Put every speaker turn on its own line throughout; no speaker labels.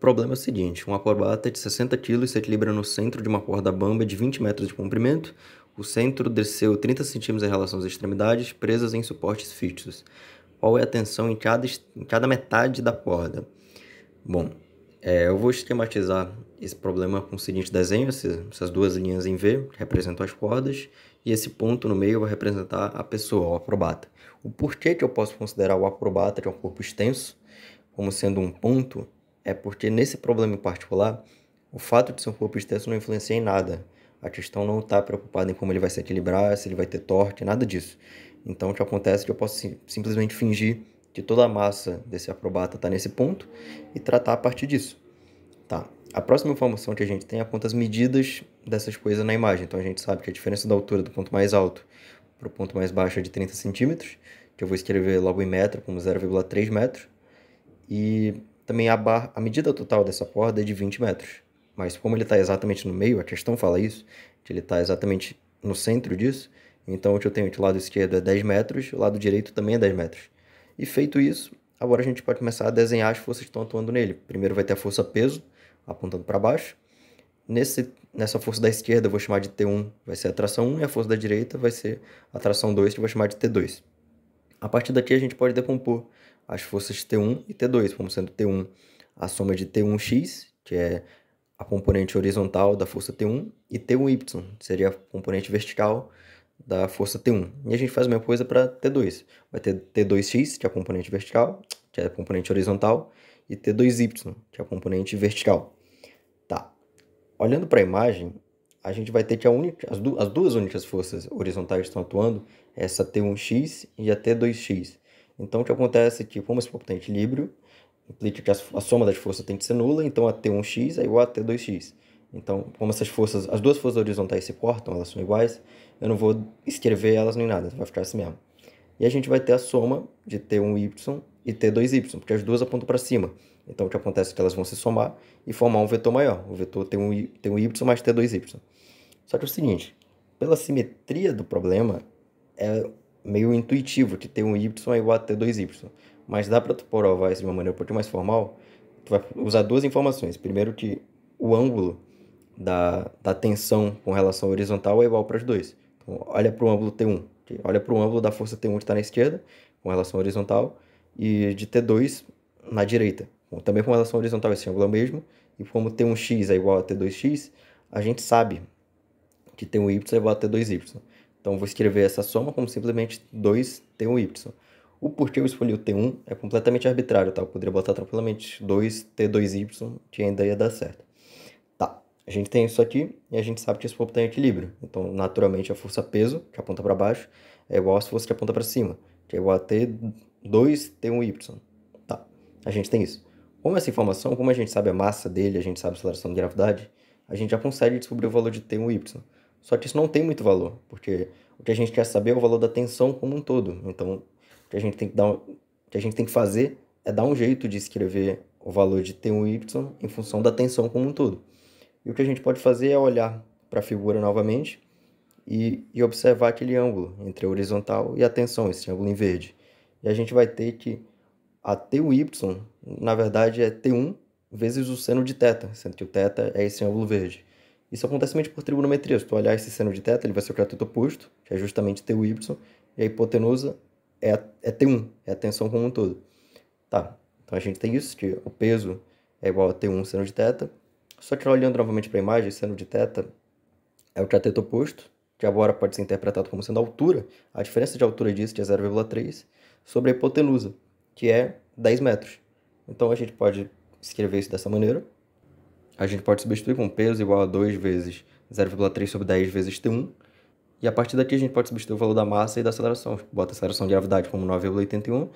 problema é o seguinte, uma acrobata de 60 kg se equilibra no centro de uma corda bamba de 20 metros de comprimento. O centro desceu 30 centímetros em relação às extremidades, presas em suportes fixos. Qual é a tensão em cada metade da corda? Bom, eu vou esquematizar esse problema com o seguinte desenho, essas duas linhas em V, que representam as cordas, e esse ponto no meio vai representar a pessoa, o acrobata. O porquê que eu posso considerar o acrobata, que é um corpo extenso, como sendo um ponto, é porque nesse problema em particular, o fato de ser um corpo extenso não influencia em nada. A questão não está preocupada em como ele vai se equilibrar, se ele vai ter torque, nada disso. Então o que acontece é que eu posso simplesmente fingir que toda a massa desse acrobata está nesse ponto e tratar a partir disso. Tá. A próxima informação que a gente tem é quantas medidas dessas coisas na imagem. Então a gente sabe que a diferença da altura do ponto mais alto para o ponto mais baixo é de 30 centímetros, que eu vou escrever logo em metro como 0,3 metros. E também a medida total dessa corda é de 20 metros. Mas como ele está exatamente no meio, a questão fala isso, que ele está exatamente no centro disso, então o que eu tenho do lado esquerdo é 10 metros, o lado direito também é 10 metros. E feito isso, agora a gente pode começar a desenhar as forças que estão atuando nele. Primeiro vai ter a força peso, apontando para baixo. Nessa força da esquerda eu vou chamar de T1, vai ser a tração 1, e a força da direita vai ser a tração 2, que eu vou chamar de T2. A partir daqui a gente pode decompor as forças T1 e T2, como sendo T1 a soma de T1x, que é a componente horizontal da força T1, e T1y, que seria a componente vertical da força T1. E a gente faz a mesma coisa para T2. Vai ter T2x, que é a componente vertical, que é a componente horizontal, e T2y, que é a componente vertical. Tá. Olhando para a imagem, a gente vai ter que as duas únicas forças horizontais que estão atuando é essa T1x e a T2x. Então, o que acontece é que, como esse corpo tem equilíbrio, implica que a soma das forças tem que ser nula, então a T1x é igual a T2x. Então, como as duas forças horizontais se cortam, elas são iguais, eu não vou escrever elas nem nada, vai ficar assim mesmo. E a gente vai ter a soma de T1y e T2y, porque as duas apontam para cima. Então, o que acontece é que elas vão se somar e formar um vetor maior, o vetor T1y mais T2y. Só que é o seguinte, pela simetria do problema, é meio intuitivo que T1y é igual a T2y. Mas dá para tu provar isso de uma maneira um pouquinho mais formal. Tu vai usar duas informações. Primeiro que o ângulo da tensão com relação à horizontal é igual para os dois. Então, olha para o ângulo T1. Olha para o ângulo da força T1 que está na esquerda, com relação à horizontal, e de T2 na direita. Também com relação à horizontal, esse ângulo é o mesmo. E como T1x é igual a T2x, a gente sabe que T1y é igual a T2y. Então, vou escrever essa soma como simplesmente 2T1y. O porquê eu escolhi o T1 é completamente arbitrário, tá? Eu poderia botar tranquilamente 2T2y, que ainda ia dar certo. Tá, a gente tem isso aqui e a gente sabe que esse corpo está em equilíbrio. Então, naturalmente, a força peso, que aponta para baixo, é igual à força que aponta para cima, que é igual a T2T1y. Tá, a gente tem isso. Com essa informação, como a gente sabe a massa dele, a gente sabe a aceleração de gravidade, a gente já consegue descobrir o valor de T1y. Só que isso não tem muito valor, porque o que a gente quer saber é o valor da tensão como um todo. Então, o que a gente tem que fazer é dar um jeito de escrever o valor de T1y em função da tensão como um todo. E o que a gente pode fazer é olhar para a figura novamente e observar aquele ângulo entre a horizontal e a tensão, esse ângulo em verde. E a gente vai ter que a Ty, na verdade, é T1 vezes o seno de θ, sendo que o θ é esse ângulo verde. Isso acontece somente por trigonometria. Se tu olhar esse seno de θ, ele vai ser o cateto oposto, que é justamente Ty, e a hipotenusa é T1, é a tensão como um todo. Tá, então a gente tem isso, que o peso é igual a T1 seno de θ. Só que olhando novamente para a imagem, seno de θ é o cateto oposto, que agora pode ser interpretado como sendo a altura, a diferença de altura disso, que é 0,3, sobre a hipotenusa, que é 10 metros. Então a gente pode escrever isso dessa maneira. A gente pode substituir com peso igual a 2 vezes 0,3 sobre 10 vezes T1. E a partir daqui a gente pode substituir o valor da massa e da aceleração. Bota a aceleração de gravidade como 9,81,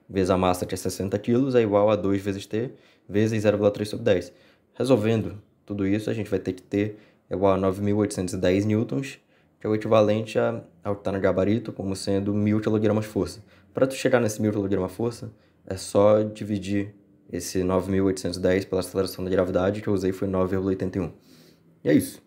vezes a massa, que é 60 kg, é igual a 2 vezes T, vezes 0,3 sobre 10. Resolvendo tudo isso, a gente vai ter que ter igual a 9.810 newtons, que é o equivalente ao que está no gabarito, como sendo 1.000 kg-força. Para tu chegar nesse 1.000 kg-força, é só dividir esse 9.810 pela aceleração da gravidade, que eu usei foi 9,81. E é isso.